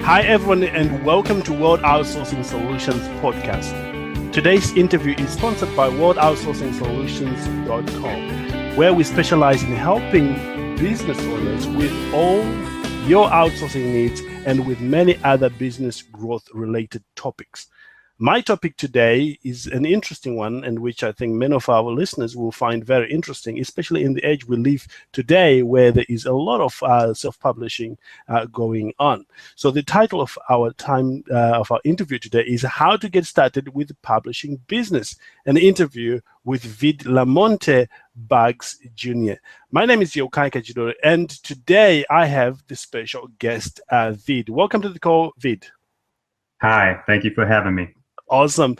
Hi, everyone, and welcome to World Outsourcing Solutions podcast. Today's interview is sponsored by worldoutsourcingsolutions.com, where we specialize in helping business owners with all your outsourcing needs and with many other business growth-related topics. My topic today is an interesting one, and which I think many of our listeners will find very interesting, especially in the age we live today, where there is a lot of self-publishing going on. So the title of our interview today is "How to Get Started with Publishing Business," an interview with Vid Lamonte Bugs Jr. My name is Yokai Kajidori, and today I have the special guest, Vid. Welcome to the call, Vid. Hi, thank you for having me. Awesome.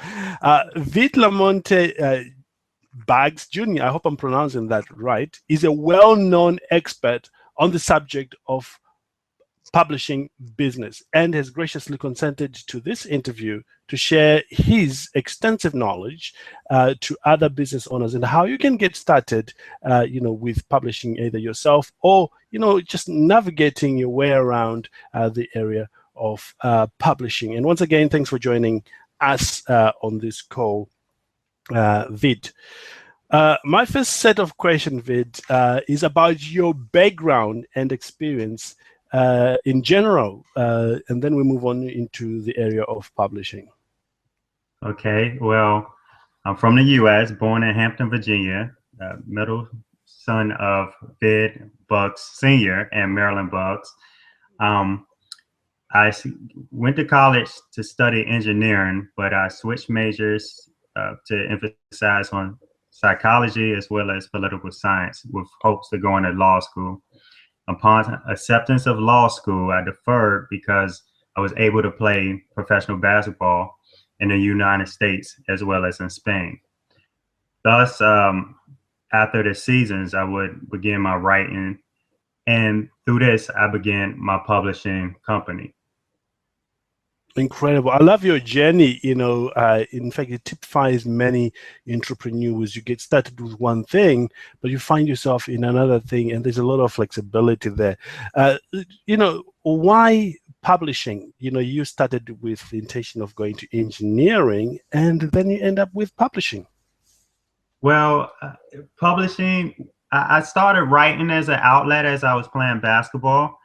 Vid Lamonte Bugs Jr., I hope I'm pronouncing that right, is a well-known expert on the subject of publishing business and has graciously consented to this interview to share his extensive knowledge to other business owners and how you can get started, with publishing either yourself or, just navigating your way around the area of publishing. And once again, thanks for joining us on this call, Vid. My first set of questions, Vid, is about your background and experience in general, and then we move on into the area of publishing. Okay, well, I'm from the U.S., born in Hampton, Virginia, middle son of Vid Bucks Sr. and Marilyn Bucks. I went to college to study engineering, but I switched majors to emphasize on psychology as well as political science with hopes of going to law school. Upon acceptance of law school, I deferred because I was able to play professional basketball in the United States as well as in Spain. Thus, after the seasons, I would begin my writing, and through this, I began my publishing company. Incredible. I love your journey. In fact, it typifies many entrepreneurs. You get started with one thing, but you find yourself in another thing, and there's a lot of flexibility there. Why publishing? You started with the intention of going to engineering, and then you end up with publishing. Well, publishing, I started writing as an outlet as I was playing basketball,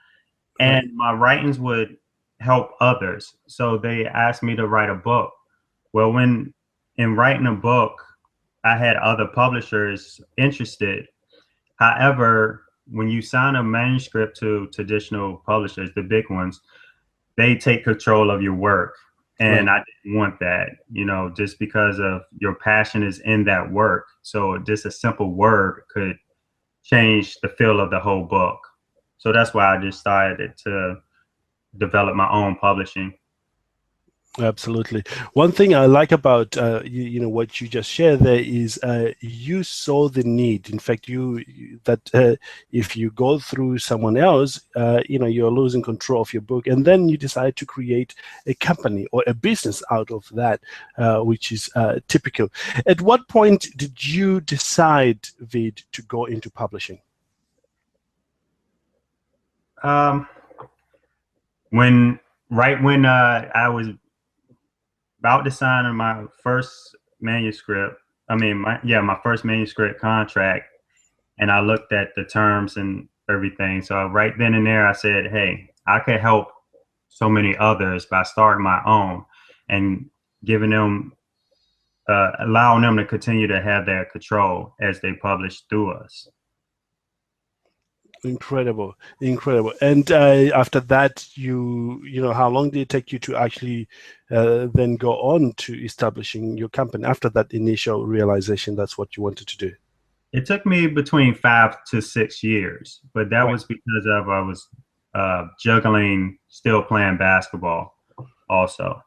and my writings would help others. So they asked me to write a book. Well, when in writing a book, I had other publishers interested. However, when you sign a manuscript to traditional publishers, the big ones, they take control of your work. And I didn't want that, just because of your passion is in that work. So just a simple word could change the feel of the whole book. So that's why I just started to develop my own publishing. Absolutely. One thing I like about what you just shared there is you saw the need. In fact, if you go through someone else, you're losing control of your book, and then you decide to create a company or a business out of that, which is typical. At what point did you decide, Vid, to go into publishing? When I was about to sign my first manuscript, my first manuscript contract, and I looked at the terms and everything. So right then and there, I said, hey, I could help so many others by starting my own and giving them, allowing them to continue to have their control as they publish through us. Incredible. And after that, how long did it take you to actually then go on to establishing your company after that initial realization that's what you wanted to do? It took me between 5 to 6 years, but that was because I was juggling, still playing basketball also.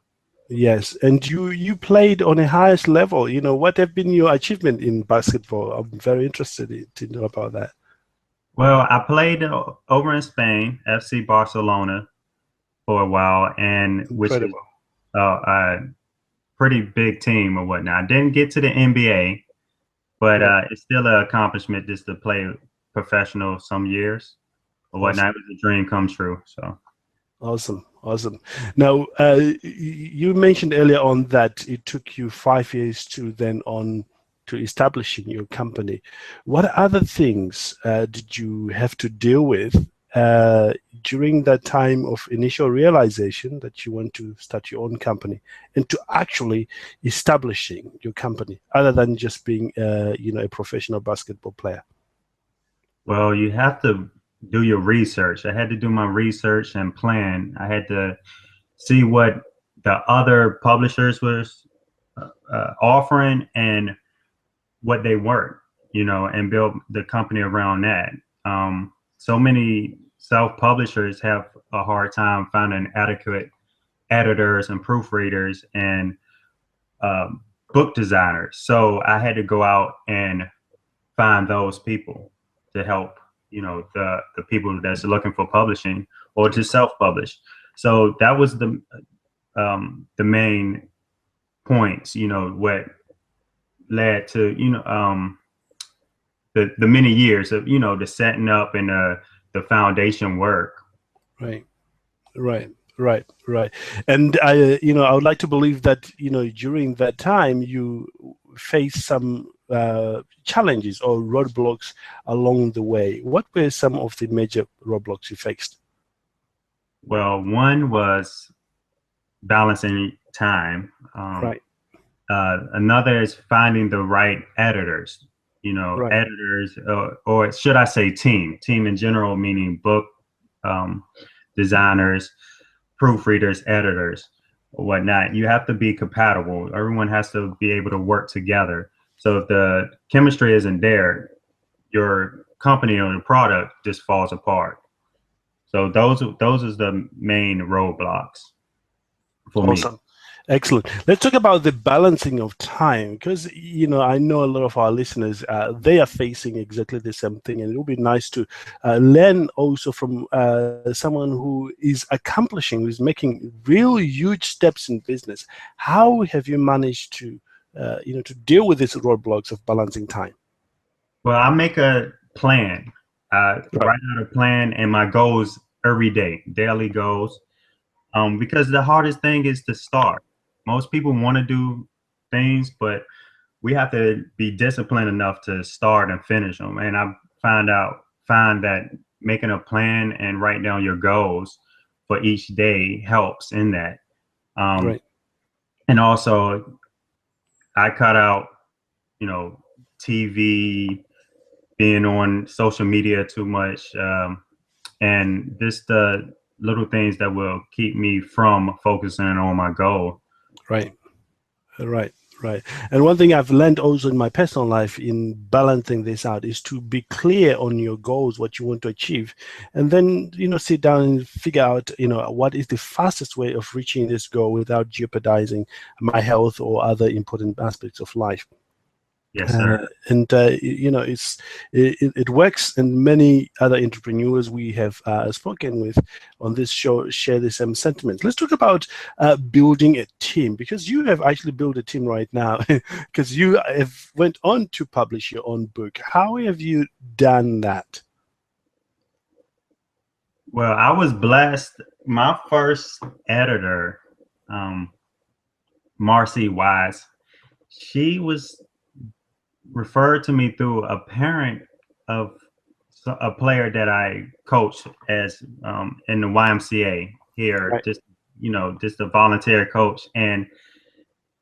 Yes, and you played on a highest level. What have been your achievement in basketball? I'm very interested to know about that. Well, I played over in Spain, FC Barcelona, for a while, and which is a pretty big team or whatnot. I didn't get to the NBA, but it's still an accomplishment just to play professional some years or whatnot. It was a dream come true. So Awesome, awesome. Now, you mentioned earlier on that it took you 5 years to then on to establishing your company. What other things did you have to deal with uh, during that time of initial realization that you want to start your own company and to actually establishing your company, other than just being, a professional basketball player? Well, you have to do your research. I had to do my research and plan. I had to see what the other publishers was offering and what they were, and build the company around that. So many self-publishers have a hard time finding adequate editors and proofreaders and um, book designers. So I had to go out and find those people to help, the people that's looking for publishing or to self-publish. So that was the main points, what led to, the many years of, the setting up and the foundation work. Right. Right, right. And I would like to believe that, during that time you faced some challenges or roadblocks along the way. What were some of the major roadblocks you faced? Well, one was balancing time. Right, Another is finding the right editors, right, editors, or should I say team in general, meaning book um, designers, proofreaders, editors, or whatnot. You have to be compatible. Everyone has to be able to work together. So if the chemistry isn't there, your company or the product just falls apart. So those is the main roadblocks for me. awesome. Excellent. Let's talk about the balancing of time, because I know a lot of our listeners, they are facing exactly the same thing, and it will be nice to learn also from someone who is accomplishing, who's making real huge steps in business. How have you managed to to deal with these roadblocks of balancing time? Well, I make a plan. Right. Write out a plan and my goals every day, daily goals. Because the hardest thing is to start. Most people want to do things, but we have to be disciplined enough to start and finish them. And I find that making a plan and write down your goals for each day helps in that. Um, Right. and also, I cut out, TV, being on social media too much, and just the little things that will keep me from focusing on my goal. Right. Right, right. And one thing I've learned also in my personal life in balancing this out is to be clear on your goals, what you want to achieve, and then, sit down and figure out, what is the fastest way of reaching this goal without jeopardizing my health or other important aspects of life. Yes, sir. And it works, and many other entrepreneurs we have spoken with on this show share the same sentiments. Let's talk about building a team, because you have actually built a team right now, because you have went on to publish your own book. How have you done that? Well, I was blessed. My first editor, um, Marcy Wise, she was referred to me through a parent of a player that I coached as in the YMCA here, Right, just a volunteer coach. And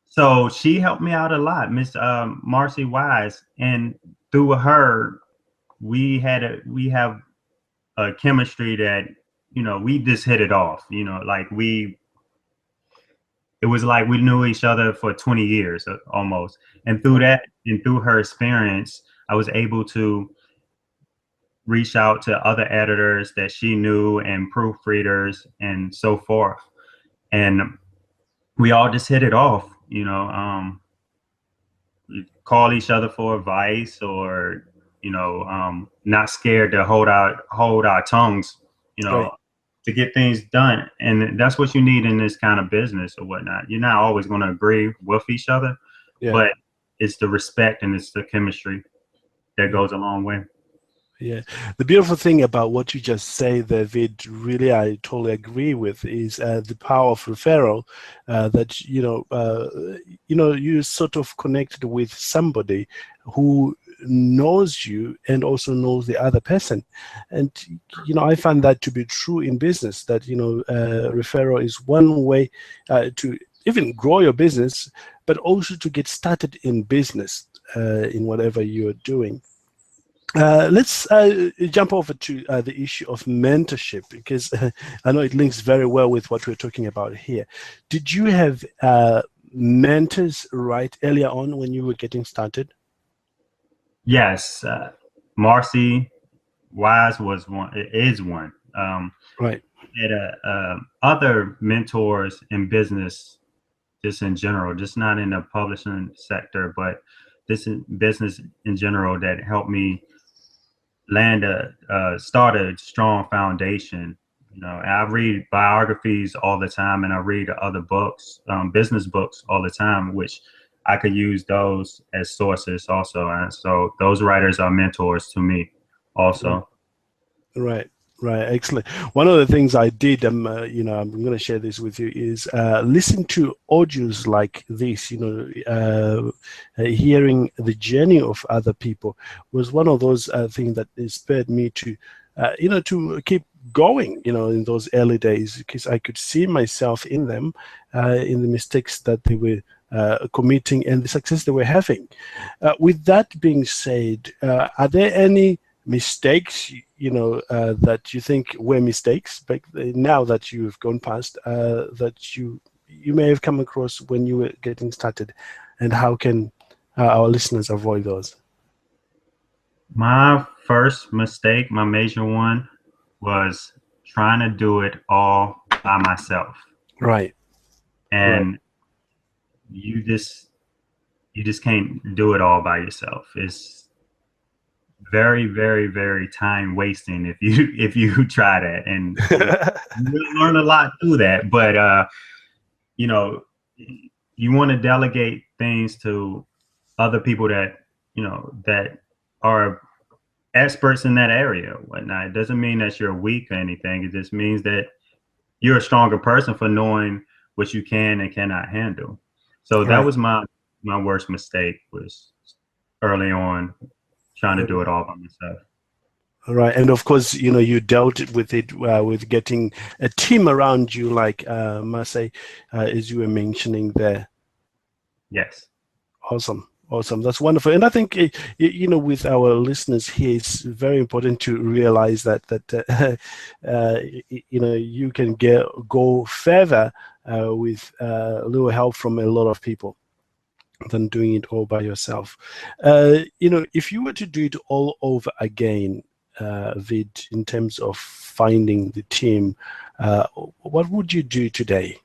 so she helped me out a lot, Miss Marcy Wise. And through her, we have a chemistry that, we just hit it off, like it was like we knew each other for 20 years almost. And through right, that and through her experience, I was able to reach out to other editors that she knew and proofreaders and so forth. And we all just hit it off, call each other for advice or, not scared to hold our tongues, you know, right. to get things done. And that's what you need in this kind of business or whatnot. You're not always going to agree with each other, Yeah. but it's the respect and it's the chemistry that Yeah. goes a long way. Yeah, the beautiful thing about what you just say there, Vid, really I totally agree with, is the power of referral. That you sort of connected with somebody who knows you and also knows the other person, and I find that to be true in business. That referral is one way to even grow your business, but also to get started in business in whatever you're doing. Let's jump over to the issue of mentorship, because I know it links very well with what we're talking about here. Did you have mentors right earlier on when you were getting started? Yes, Marcy Wise was one. Is one. Right. Had other mentors in business, just in general, just not in the publishing sector, but this in business in general, that helped me start a strong foundation. I read biographies all the time, and I read other books, business books all the time, which I could use those as sources also. And so those writers are mentors to me also. Right. Right, excellent. One of the things I did, I'm going to share this with you, is listen to audios like this. Hearing the journey of other people was one of those things that inspired me to, to keep going. In those early days, because I could see myself in them, in the mistakes that they were committing and the success they were having. With that being said, are there any mistakes that you think were mistakes, but now that you've gone past, that you may have come across when you were getting started, and how can our listeners avoid those? My first mistake, my major one, was trying to do it all by myself. Right. And you just can't do it all by yourself. It's very, very, very time wasting if you try that, and you learn a lot through that. But you want to delegate things to other people that that are experts in that area or whatnot. It doesn't mean that you're weak or anything. It just means that you're a stronger person for knowing what you can and cannot handle. So that was my worst mistake, was early on trying to do it all by myself. Right, and of course, you dealt with it with getting a team around you, like Masai, as you were mentioning there. Yes. Awesome. Awesome. That's wonderful. And I think, with our listeners here, it's very important to realize that you can go further with a little help from a lot of people than doing it all by yourself. If you were to do it all over again, Vid, in terms of finding the team, what would you do today?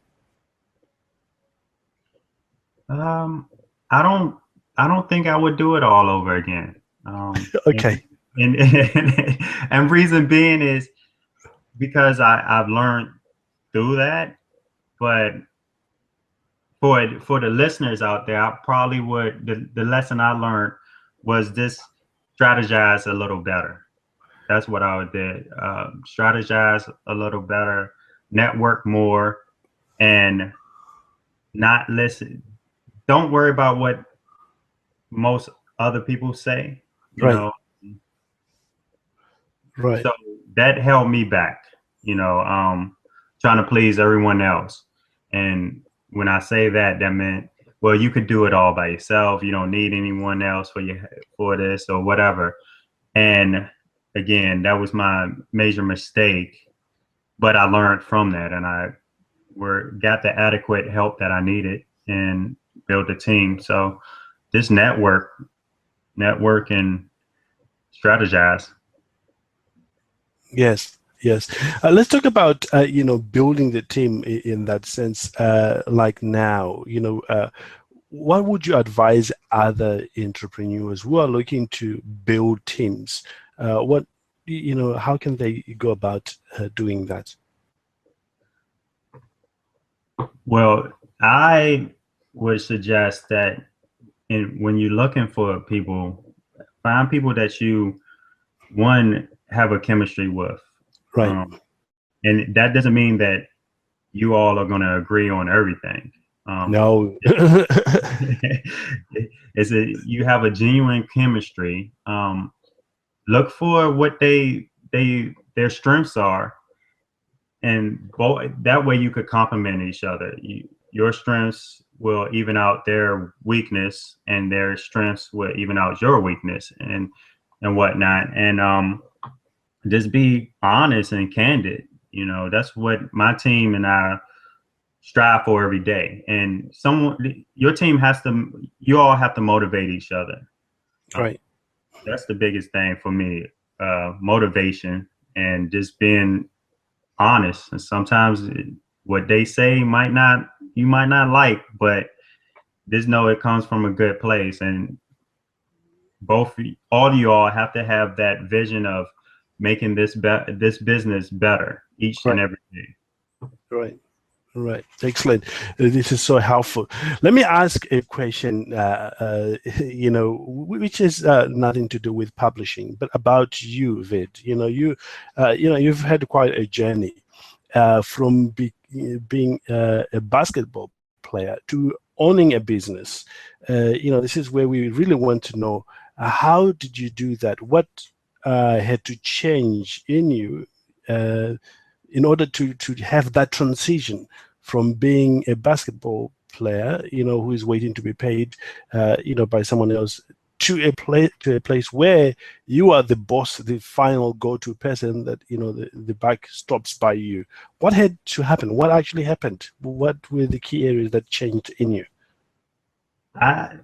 I don't think I would do it all over again. Okay. And reason being is because I've learned through that. But for the listeners out there, I probably would, the lesson I learned was this: strategize a little better. That's what I would do. Strategize a little better, network more, and not listen. Don't worry about what most other people say, Right. Right. So that held me back, trying to please everyone else. And when I say that, that meant, well, you could do it all by yourself. You don't need anyone else for this or whatever. And again, that was my major mistake. But I learned from that, and I got the adequate help that I needed and built a team. So just network and strategize. Yes. Yes. Let's talk about, building the team in that sense. Like now, what would you advise other entrepreneurs who are looking to build teams? How can they go about doing that? Well, I would suggest that when you're looking for people, find people that you one have a chemistry with. Right. And that doesn't mean that you all are going to agree on everything. No. You have a genuine chemistry. Look for what their strengths are, and that way you could complement each other. Your strengths will even out their weakness, and their strengths will even out your weakness, and whatnot. And just be honest and candid. That's what my team and I strive for every day. And you all have to motivate each other. Right. That's the biggest thing for me, motivation and just being honest. And sometimes what they say you might not like, but just know it comes from a good place. And all of you all have to have that vision of making this business better each and every day. Right. Right. Excellent. This is so helpful. Let me ask a question, which has nothing to do with publishing, but about you, Vid. You've had quite a journey from being a basketball player to owning a business. This is where we really want to know, how did you do that? What had to change in you in order to have that transition from being a basketball player, who is waiting to be paid, by someone else, to a place where you are the boss, the final go-to person that, the buck stops by you. What had to happen? What actually happened? What were the key areas that changed in you? I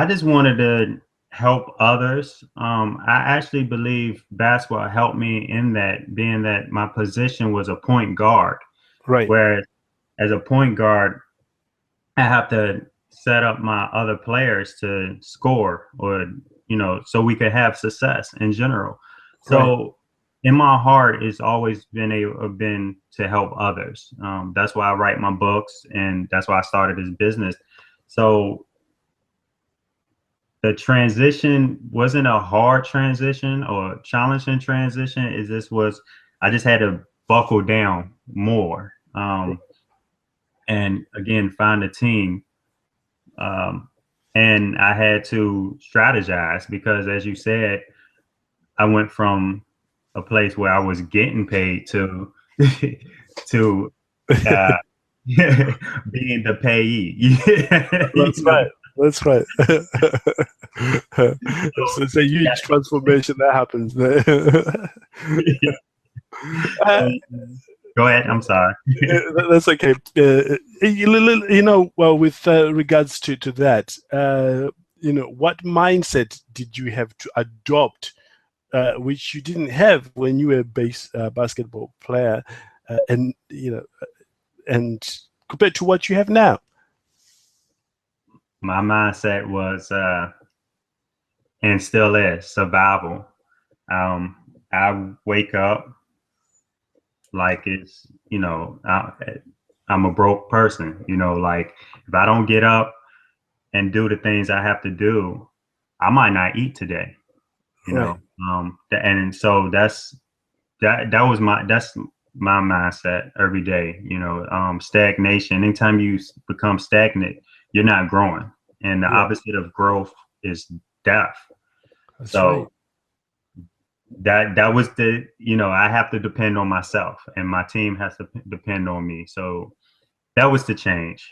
just wanted to help others. I actually believe basketball helped me in that, being that my position was a point guard. Right. Whereas as a point guard, I have to set up my other players to score, or, so we could have success in general. So in my heart, it's always been to help others. That's why I write my books, and that's why I started this business. So the transition wasn't a hard transition or challenging transition. I just had to buckle down more. And again, find a team. And I had to strategize, because, as you said, I went from a place where I was getting paid to to being the payee. That's right. That's right. So it's a huge transformation that happens there. Go ahead. I'm sorry. That's okay. Well, with regards to that, what mindset did you have to adopt, which you didn't have when you were a basketball player, and compared to what you have now? My mindset was, and still is, survival. I wake up like it's, I'm a broke person, like if I don't get up and do the things I have to do, I might not eat today, and so that's my mindset every day, stagnation. Anytime you become stagnant, you're not growing, and the opposite of growth is death. That's so right. That was I have to depend on myself, and my team has to depend on me. So that was the change.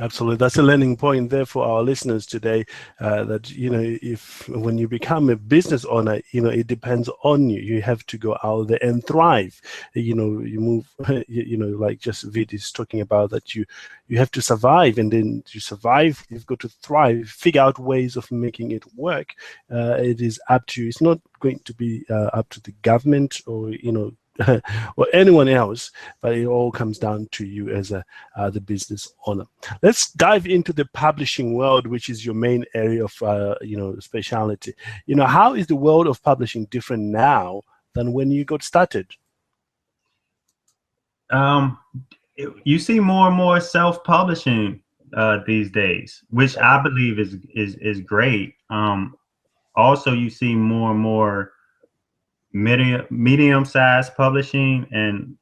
Absolutely. That's a learning point there for our listeners today, that, if when you become a business owner, it depends on you. You have to go out there and thrive. You move, like just Vid is talking about, that you have to survive, and then to survive, you've got to thrive, figure out ways of making it work. It is up to you. It's not going to be up to the government or, or anyone else, but it all comes down to you as the business owner. Let's dive into the publishing world, which is your main area of specialty. How is the world of publishing different now than when you got started? You see more and more self-publishing these days, which I believe is great. also you see more and more medium-sized publishing and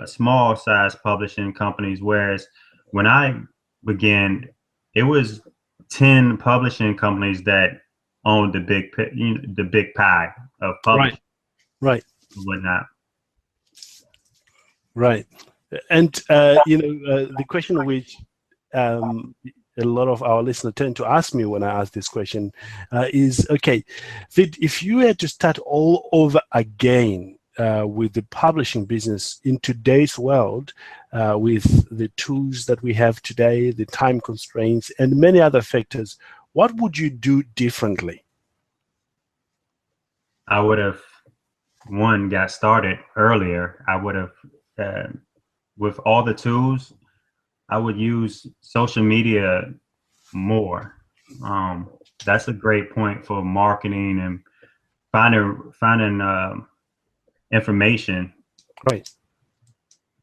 small-sized publishing companies. Whereas when I began, it was 10 publishing companies that owned the big pie of publishing Right. and whatnot. Right. And, the question which a lot of our listeners tend to ask me when I ask this question is, okay, Vid, if you had to start all over again with the publishing business in today's world, with the tools that we have today, the time constraints, and many other factors, what would you do differently? I would have, got started earlier. I would have, with all the tools, I would use social media more. That's a great point for marketing and finding information. Right.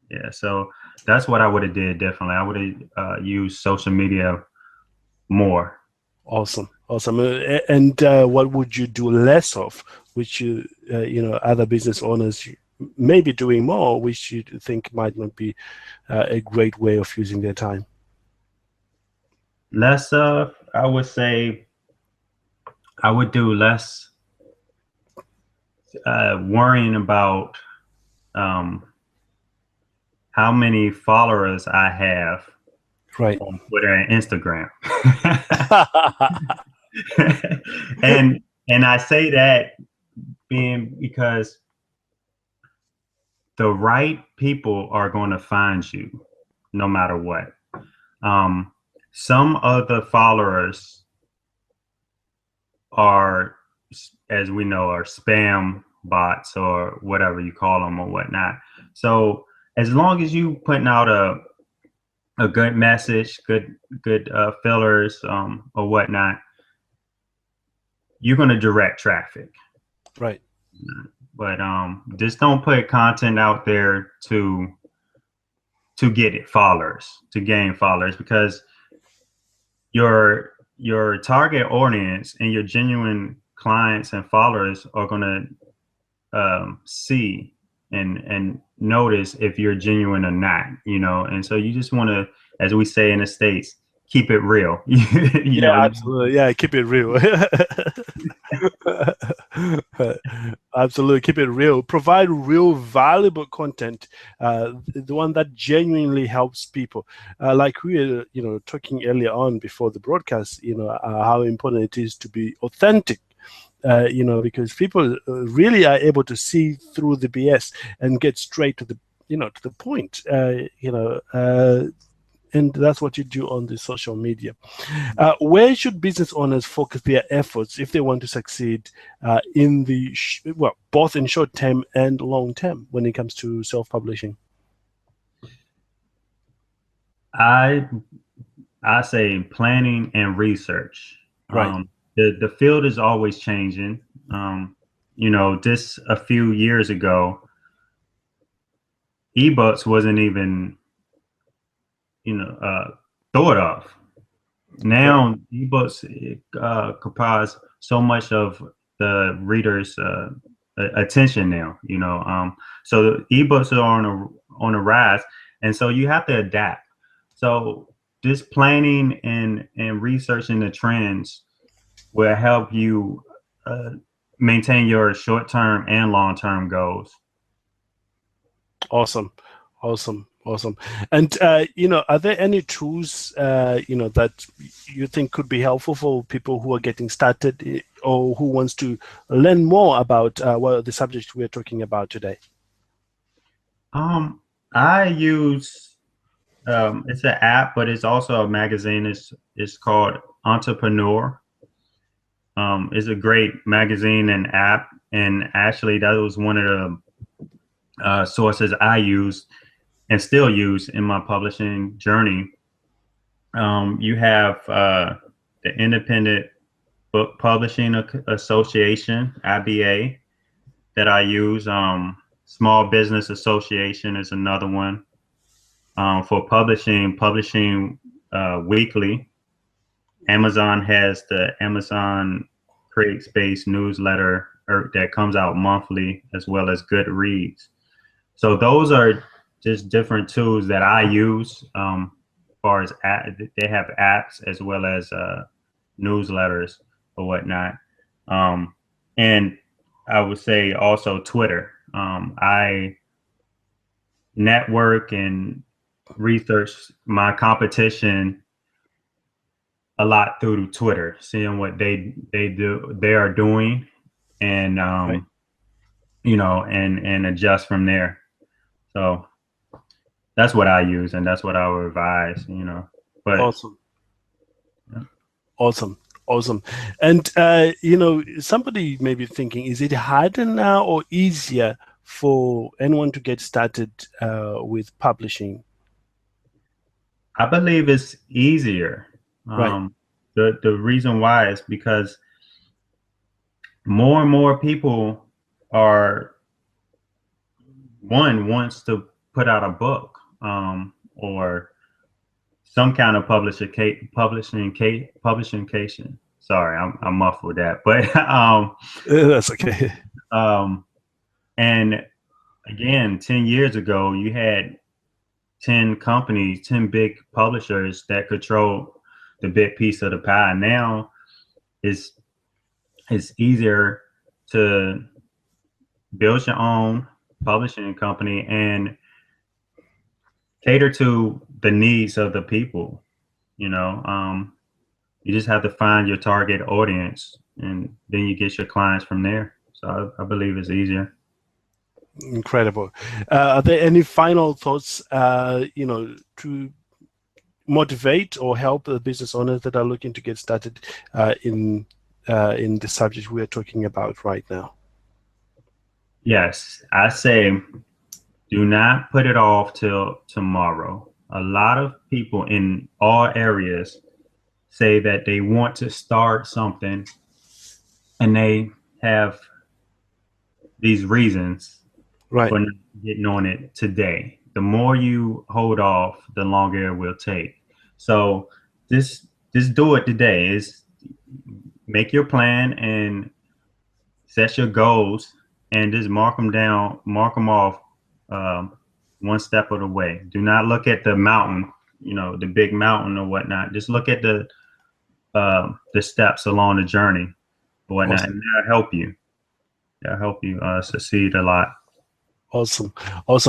Yeah, so that's what I would have did differently. I would have used social media more. Awesome. And what would you do less of, which other business owners may be doing more, which you think might not be a great way of using their time? Less of, I would say, I would do less worrying about how many followers I have Right. on Twitter and Instagram. and I say that because the right people are going to find you no matter what. Some of the followers are, as we know, are spam bots or whatever you call them or whatnot. So as long as you putting out a good message, good fillers or whatnot, you're going to direct traffic. Right. But just don't put content out there to get it followers, to gain followers, because your target audience and your genuine clients and followers are going to see and notice if you're genuine or not, and so you just want to, as we say in the States, keep it real. Absolutely. Yeah, keep it real. Absolutely, keep it real. Provide real valuable content, the one that genuinely helps people. Like we were, talking earlier on before the broadcast, how important it is to be authentic. Because people really are able to see through the BS and get straight to the point. And that's what you do on the social media. Where should business owners focus their efforts if they want to succeed in the both in short term and long term when it comes to self-publishing? I say planning and research. Right. The field is always changing. Just a few years ago, ebooks wasn't even thought of. Now ebooks comprise so much of the reader's attention now. So the ebooks are on a rise, and so you have to adapt. So this planning and researching the trends will help you maintain your short-term and long-term goals. Awesome. And are there any tools that you think could be helpful for people who are getting started or who wants to learn more about the subject we're talking about today? I use it's an app, but it's also a magazine. It's called Entrepreneur. It's a great magazine and app, and actually that was one of the sources I used and still use in my publishing journey. You have the Independent Book Publishing Association, IBA, that I use. Small Business Association is another one. For publishing Weekly. Amazon has the Amazon CreateSpace newsletter that comes out monthly, as well as Goodreads. So those are just different tools that I use. As far as they have apps as well as newsletters or whatnot. And I would say also Twitter. I network and research my competition a lot through Twitter, seeing what they are doing, and Right. you know, and adjust from there. So that's what I use, and that's what I would advise, you know. But Awesome. yeah. Awesome. And you know, somebody may be thinking, is it harder now or easier for anyone to get started with publishing? I believe it's easier. Right. The reason why is because more and more people are wants to put out a book, or some kind of publication. Sorry, I'm muffled that, but That's okay. and again, 10 years ago, you had 10 companies, 10 big publishers that control the big piece of the pie. Now it's easier to build your own publishing company and cater to the needs of the people. You know, you just have to find your target audience, and then you get your clients from there. So I believe it's easier. Incredible. Are there any final thoughts, you know, to motivate or help the business owners that are looking to get started in the subject we are talking about right now? Yes, I say do not put it off till tomorrow. A lot of people in all areas say that they want to start something and they have these reasons Right. for not getting on it today. The more you hold off, the longer it will take. So just do it today. Is make your plan and set your goals and just mark them down, mark them off, one step of the way. Do not look at the mountain, you know, the big mountain or whatnot. Just look at the steps along the journey or whatnot, Awesome. and that'll help you. That'll help you succeed a lot. Awesome.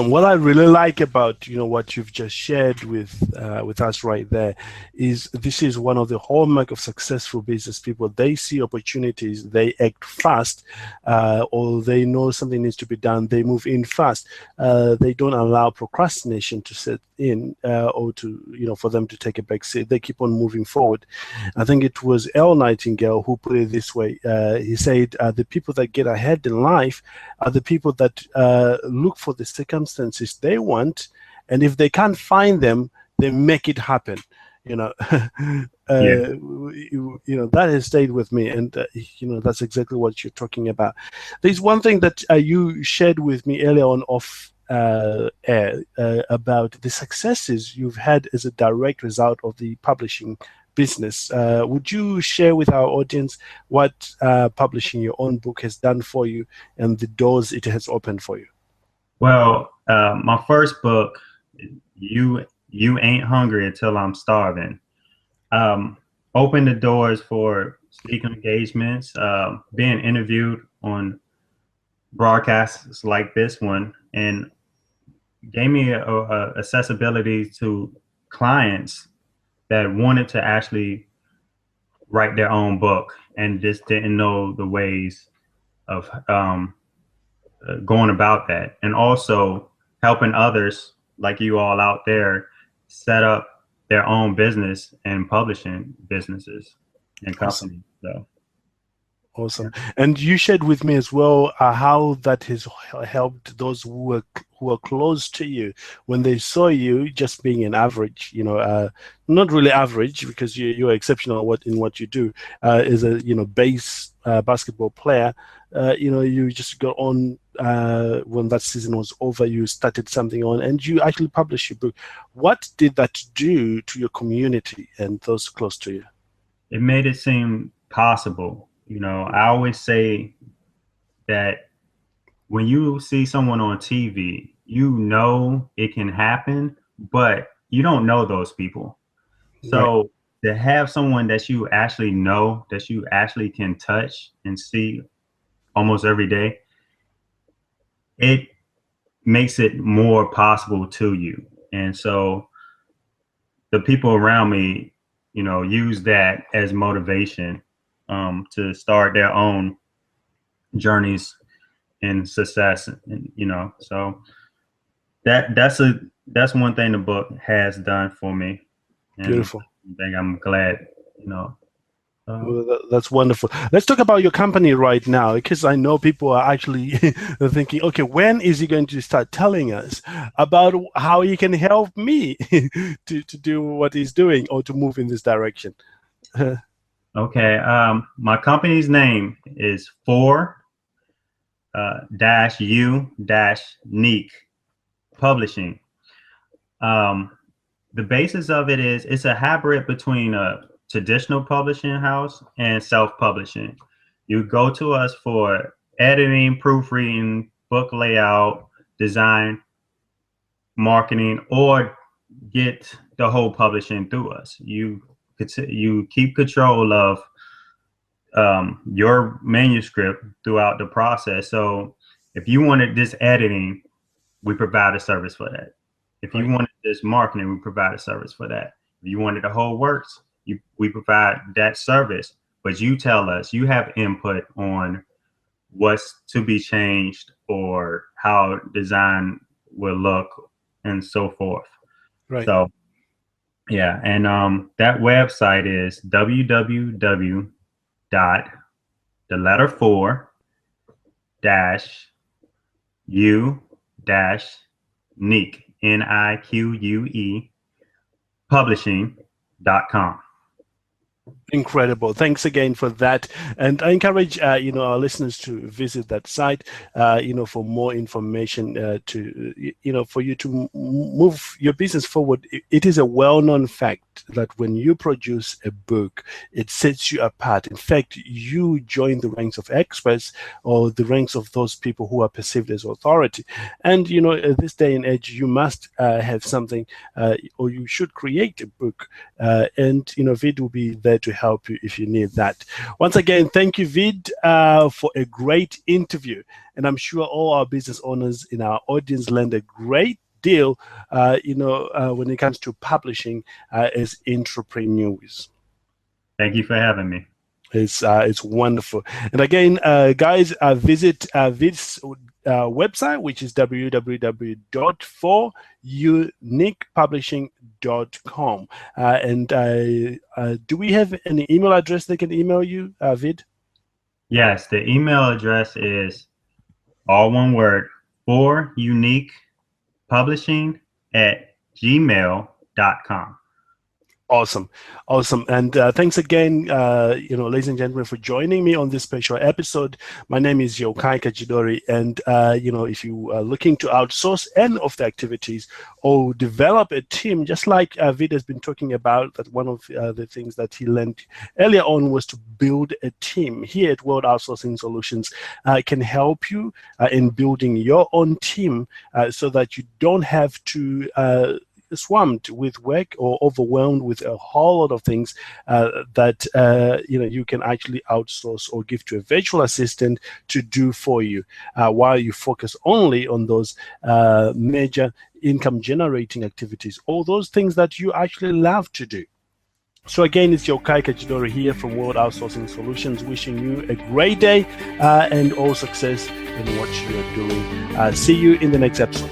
What I really like about, you know, what you've just shared with us right there is this is one of the hallmark of successful business people. They see opportunities, they act fast, or they know something needs to be done, they move in fast. They don't allow procrastination to set in or to, you know, for them to take a back seat. They keep on moving forward. I think it was L. Nightingale who put it this way. He said, the people that get ahead in life are the people that look for the circumstances they want, and if they can't find them, they make it happen. You know, Yeah. you know, that has stayed with me, and you know, that's exactly what you're talking about. There's one thing that you shared with me earlier on off air about the successes you've had as a direct result of the publishing business. Would you share with our audience what publishing your own book has done for you and the doors it has opened for you? Well, my first book, you ain't hungry until I'm starving, opened the doors for speaking engagements, being interviewed on broadcasts like this one, and gave me a accessibility to clients that wanted to actually write their own book and just didn't know the ways of going about that, and also helping others like you all out there set up their own business and publishing businesses and Awesome. companies. So Awesome. And you shared with me as well how that has helped those who were close to you when they saw you just being an average, you know, not really average because you're exceptional in what you do, as a, you know, base basketball player. You know, you just got on when that season was over, you started something on and you actually published your book. What did that do to your community and those close to you? it made it seem possible. I always say that when you see someone on TV, it can happen, but you don't know those people. So to have someone that you actually know, that you actually can touch and see almost every day, it makes it more possible to you. And so the people around me, use that as motivation to start their own journeys in success. And, so that's one thing the book has done for me. And Beautiful. I think I'm glad, Well, that's wonderful. Let's talk about your company right now, because I know people are actually thinking, okay, when is he going to start telling us about how he can help me to do what he's doing or to move in this direction? Okay. My company's name is 4-U-Neek Publishing. The basis of it is it's a hybrid between a traditional publishing house and self-publishing. You go to us for editing, proofreading, book layout, design, marketing, or get the whole publishing through us. You keep control of your manuscript throughout the process. So if you wanted this editing, we provide a service for that. If you wanted this marketing, we provide a service for that. If you wanted the whole works, we provide that service. But you tell us, you have input on what's to be changed or how design will look and so forth. Right. So, yeah. And that website is www.4-U-Neek N-I-Q-U-E publishing.com. Incredible. Thanks again for that. And I encourage, our listeners to visit that site, for more information for you to move your business forward. It is a well-known fact that when you produce a book, it sets you apart. In fact, you join the ranks of experts or the ranks of those people who are perceived as authority. And, at this day and age, you must have something or you should create a book. And Vid will be there to help you if you need that. Once again, thank you, Vid, for a great interview. And I'm sure all our business owners in our audience learned a great deal, when it comes to publishing as entrepreneurs. Thank you for having me. It's wonderful. And again, guys, visit Vid's website, which is www.4uneekpublishing.com. And do we have an email address they can email you, Vid? Yes, the email address is all one word, 4uneekpublishing@gmail.com. Awesome. And thanks again, ladies and gentlemen, for joining me on this special episode. My name is Yokai Kajidori. And, if you are looking to outsource any of the activities or develop a team, just like Vid has been talking about, that one of the things that he learned earlier on was to build a team. Here at World Outsourcing Solutions can help you in building your own team so that you don't have to swamped with work or overwhelmed with a whole lot of things that you can actually outsource or give to a virtual assistant to do for you, while you focus only on those major income generating activities, all those things that you actually love to do. So again, it's Yokai Kajidori here from World Outsourcing Solutions, wishing you a great day and all success in what you're doing. See you in the next episode.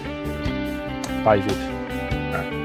Bye, Vid. All right.